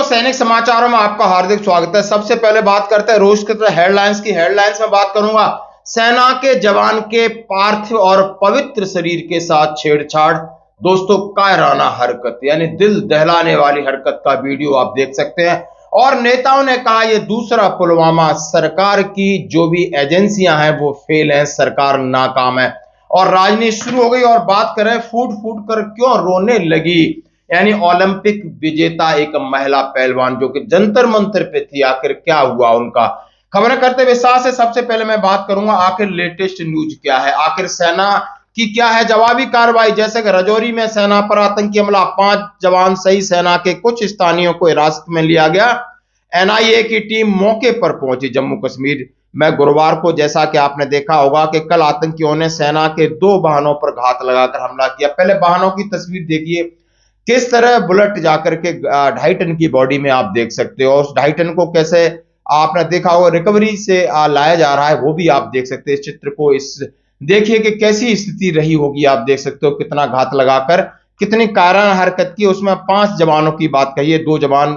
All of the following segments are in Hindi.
दोस्तों, सैनिक समाचारों में आपका हार्दिक स्वागत है। सबसे पहले बात करते हैं रोज की तरह हेडलाइंस की। हेडलाइंस में बात करूंगा सेना के जवान के पार्थिव और पवित्र शरीर के साथ छेड़छाड़। दोस्तों, कायराना हरकत यानी दिल दहलाने वाली हरकत का वीडियो आप देख सकते हैं। और नेताओं ने कहा यह दूसरा पुलवामा, सरकार की जो भी एजेंसियां हैं वो फेल हैं, सरकार नाकाम है। और राजनीति शुरू हो गई। और बात करें फूट फूट कर क्यों रोने लगी, यानी ओलंपिक विजेता एक महिला पहलवान जो कि जंतर मंतर पे थी, आखिर क्या हुआ उनका। खबरें करते विस्तार से। सबसे पहले मैं बात करूंगा आखिर लेटेस्ट न्यूज क्या है, आखिर सेना की क्या है जवाबी कार्रवाई। जैसे कि राजौरी में सेना पर आतंकी हमला, 5 जवान सही सेना के कुछ स्थानीयों को हिरासत में लिया गया। एनआईए की टीम मौके पर पहुंची जम्मू कश्मीर में गुरुवार को। जैसा कि आपने देखा होगा कि कल आतंकियों ने सेना के 2 वाहनों पर घात लगाकर हमला किया। पहले वाहनों की तस्वीर देखिए, किस तरह बुलेट जाकर के 2.5 टन की बॉडी में आप देख सकते हो। उस 2.5 टन को कैसे आपने देखा होगा रिकवरी से लाया जा रहा है, वो भी आप देख सकते हैं इस चित्र को। इस देखिए कि कैसी स्थिति रही होगी, आप देख सकते हो कितना घात लगाकर, कितनी कायराना हरकत की। उसमें 5 जवानों की बात कही है, 2 जवान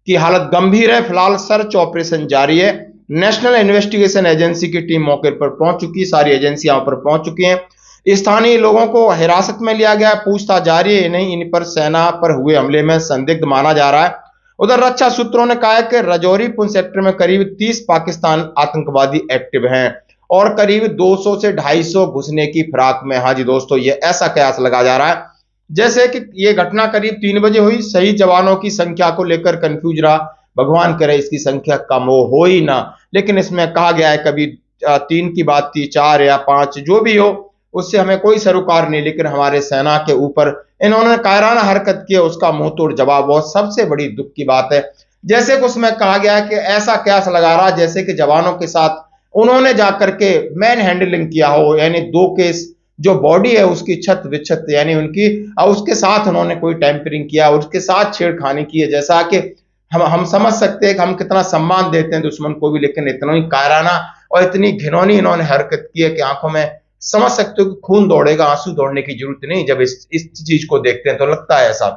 की हालत गंभीर है। फिलहाल सर्च ऑपरेशन जारी है। नेशनल इन्वेस्टिगेशन एजेंसी की टीम मौके पर पहुंच चुकी, सारी एजेंसियां पर पहुंच चुकी हैं। स्थानीय लोगों को हिरासत में लिया गया, पूछताछ जारी है। नहीं, इन पर सेना पर हुए हमले में संदिग्ध माना जा रहा है। उधर रक्षा सूत्रों ने कहा है कि राजौरी पुंछ सेक्टर में करीब 30 पाकिस्तान आतंकवादी एक्टिव हैं और करीब 200 से 250 घुसने की फिराक में। हाँ जी दोस्तों, ये ऐसा कयास लगा जा रहा है जैसे कि ये घटना करीब 3 बजे हुई। सही जवानों की संख्या को लेकर कंफ्यूज रहा, भगवान करे इसकी संख्या कम हो ही ना। लेकिन इसमें कहा गया है कभी 3 की बात थी, 4 या 5 जो भी हो, उससे हमें कोई सरोकार नहीं। लेकिन हमारे सेना के ऊपर इन्होंने कायराना हरकत की, उसका मुंह तोड़ जवाब। और सबसे बड़ी दुख की बात है, जैसे कि उसमें कहा गया है कि ऐसा कयास लगा रहा जैसे कि जवानों के साथ उन्होंने जाकर के मैन हैंडलिंग किया हो, यानी 2 केस जो बॉडी है उसकी छत विच्छत, यानी उनकी उसके साथ उन्होंने कोई टैंपरिंग किया, उसके साथ छेड़खानी की है। जैसा कि हम समझ सकते हैं कि हम कितना सम्मान देते हैं दुश्मन को भी, लेकिन इतना ही कायराना और इतनी घिनौनी इन्होंने हरकत की है कि आंखों में समझ सकते हो कि खून दौड़ेगा, आंसू दौड़ने की जरूरत नहीं। जब इस चीज को देखते हैं तो लगता है ऐसा।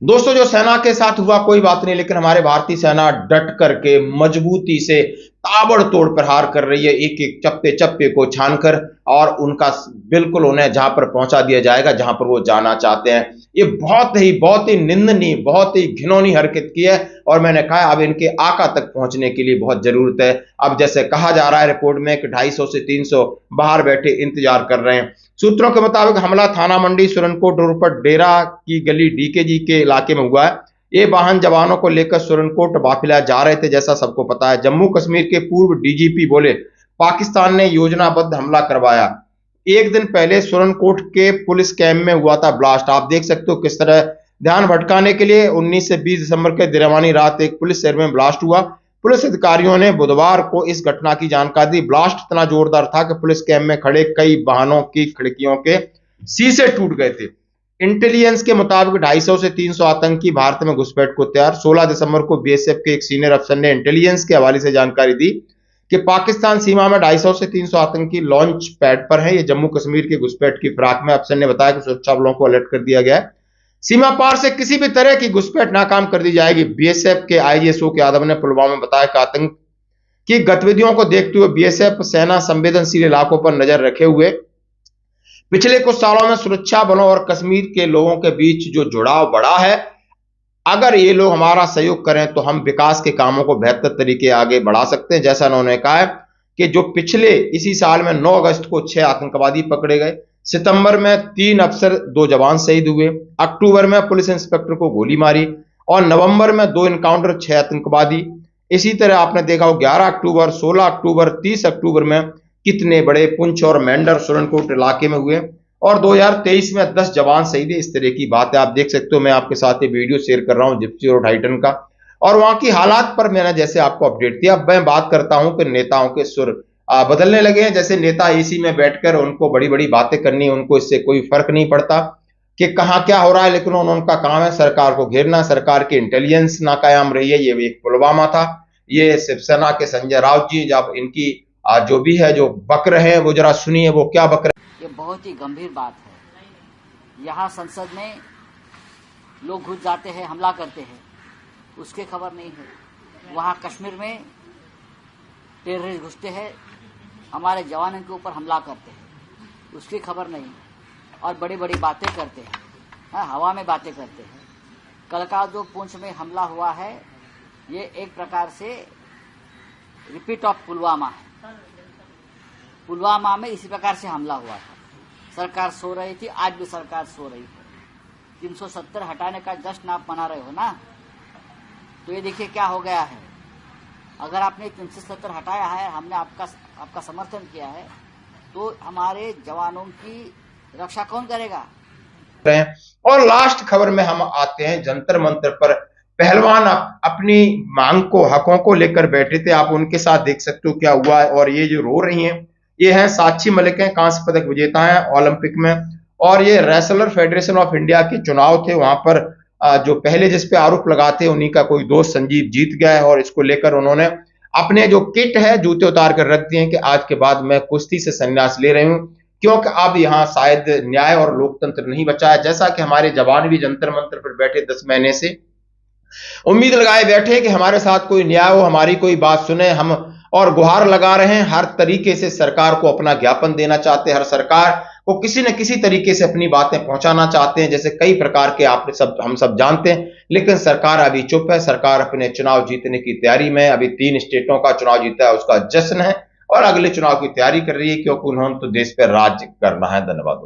दोस्तों, जो सेना के साथ हुआ कोई बात नहीं, लेकिन हमारे भारतीय सेना डट करके मजबूती से ताबड़तोड़ प्रहार कर रही है, एक एक चप्पे चप्पे को छानकर। और उनका बिल्कुल उन्हें जहां पर पहुंचा दिया जाएगा जहां पर वो जाना चाहते हैं। ये बहुत ही निंदनीय, बहुत ही घिनौनी हरकत की है। और मैंने कहा अब इनके आका तक पहुंचने के लिए बहुत जरूरत है। अब जैसे कहा जा रहा है रिपोर्ट में कि 250 से 300 बाहर बैठे इंतजार कर रहे हैं। सूत्रों के मुताबिक हमला थाना मंडी सुरनकोट रोड पर डेरा की गली डीकेजी के इलाके में हुआ है। ये वाहन जवानों को लेकर सुरनकोट वाफिला जा रहे थे, जैसा सबको पता है। जम्मू कश्मीर के पूर्व डीजीपी बोले पाकिस्तान ने योजनाबद्ध हमला करवाया। एक दिन पहले सुरनकोट के पुलिस कैंप में हुआ था ब्लास्ट। आप देख सकते हो किस तरह ध्यान भटकाने के लिए 19 से 20 दिसंबर के दिरवानी रात एक पुलिस शहर में ब्लास्ट हुआ। पुलिस अधिकारियों ने बुधवार को इस घटना की जानकारी दी। ब्लास्ट इतना जोरदार था कि पुलिस कैंप में खड़े कई वाहनों की खिड़कियों के शीशे टूट गए थे। इंटेलिजेंस के मुताबिक 250 से 300 आतंकी भारत में घुसपैठ को तैयार। 16 दिसंबर को बीएसएफ के एक सीनियर अफसर ने इंटेलिजेंस के हवाले से जानकारी दी कि पाकिस्तान सीमा में 250 से 300 आतंकी लॉन्च पैड पर हैं। ये जम्मू कश्मीर के घुसपैठ की फिराक में। अफसर ने बताया कि सुरक्षा बलों को अलर्ट कर दिया गया है, सीमा पार से किसी भी तरह की घुसपैठ नाकाम कर दी जाएगी। बीएसएफ के आईजी अशोक यादव ने पुलवामा में बताया कि आतंक की गतिविधियों को देखते हुए बीएसएफ सेना संवेदनशील इलाकों पर नजर रखे हुए। पिछले कुछ सालों में सुरक्षा बलों और कश्मीर के लोगों के बीच जो जुड़ाव बढ़ा है, अगर ये लोग हमारा सहयोग करें तो हम विकास के कामों को बेहतर तरीके आगे बढ़ा सकते हैं। जैसा उन्होंने कहा है कि जो पिछले इसी साल में 9 अगस्त को 6 आतंकवादी पकड़े गए, सितंबर में 3 अफसर 2 जवान शहीद हुए, अक्टूबर में पुलिस इंस्पेक्टर को गोली मारी और नवंबर में 2 इनकाउंटर 6 आतंकवादी। इसी तरह आपने देखा हो 11 अक्टूबर, 16 अक्टूबर, 30 अक्टूबर में कितने बड़े पुंछ और मेंढर सुरनकोट इलाके में हुए। और 2023 में 10 जवान शहीद है। इस तरह की बात है, आप देख सकते हो। मैं आपके साथ ये वीडियो शेयर कर रहा हूं जिप्सी और 2.5 टन का, और वहां की हालात पर मैंने जैसे आपको अपडेट दिया। अब मैं बात करता हूं कि नेताओं के सुर बदलने लगे हैं। जैसे नेता एसी में बैठकर उनको बड़ी बड़ी बातें करनी, उनको इससे कोई फर्क नहीं पड़ता कि कहाँ क्या हो रहा है, लेकिन उनका काम है सरकार को घेरना। सरकार की इंटेलिजेंस नाकाम रही है। ये एक पुलवामा था, ये शिवसेना के संजय राउत जी, जब इनकी जो भी है जो बक रहे हैं वो जरा सुनिए वो क्या बक रहे। ये बहुत ही गंभीर बात है। यहाँ संसद में लोग घुस जाते हैं, हमला करते हैं, उसकी खबर नहीं है। वहाँ कश्मीर में टेररिस्ट घुसते हैं, हमारे जवानों के ऊपर हमला करते हैं, उसकी खबर नहीं। और बड़ी बड़ी बातें करते हैं, हाँ, हवा में बातें करते हैं। कल का जो पुंछ में हमला हुआ है, ये एक प्रकार से रिपीट ऑफ पुलवामा है। पुलवामा में इसी प्रकार से हमला हुआ था। सरकार सो रही थी, आज भी सरकार सो रही है। 370 हटाने का जश्न आप मना रहे हो ना, तो ये देखिए क्या हो गया है। अगर आपने 370 हटाया है, हमने आपका समर्थन किया है, तो हमारे जवानों की रक्षा कौन करेगा। और लास्ट खबर में हम आते हैं, जंतर मंतर पर पहलवान अपनी मांग को, हकों को लेकर बैठे थे। आप उनके साथ देख सकते हो क्या हुआ है। और ये जो रो रही हैं, ये हैं साक्षी मलिक, हैं कांस्य पदक विजेता हैं ओलंपिक में। और ये रेसलर फेडरेशन ऑफ इंडिया के चुनाव थे, वहां पर जो पहले जिस पे आरोप लगाते उन्हीं का कोई दोस्त संजीव जीत गया है। और इसको लेकर उन्होंने अपने जो किट है, जूते उतार कर रख दिए हैं कि आज के बाद मैं कुश्ती से संन्यास ले रही हूं, क्योंकि अब यहां शायद न्याय और लोकतंत्र नहीं बचा है। जैसा कि हमारे जवान भी जंतर मंतर पर बैठे 10 महीने से उम्मीद लगाए बैठे कि हमारे साथ कोई न्याय हो, हमारी कोई बात सुने, हम और गुहार लगा रहे हैं। हर तरीके से सरकार को अपना ज्ञापन देना चाहते हैं, हर सरकार को किसी न किसी तरीके से अपनी बातें पहुंचाना चाहते हैं, जैसे कई प्रकार के हम सब जानते हैं। लेकिन सरकार अभी चुप है। सरकार अपने चुनाव जीतने की तैयारी में, अभी 3 स्टेटों का चुनाव जीता है, उसका जश्न है, और अगले चुनाव की तैयारी कर रही है, क्योंकि उन्होंने तो देश पर राज्य करना है। धन्यवाद।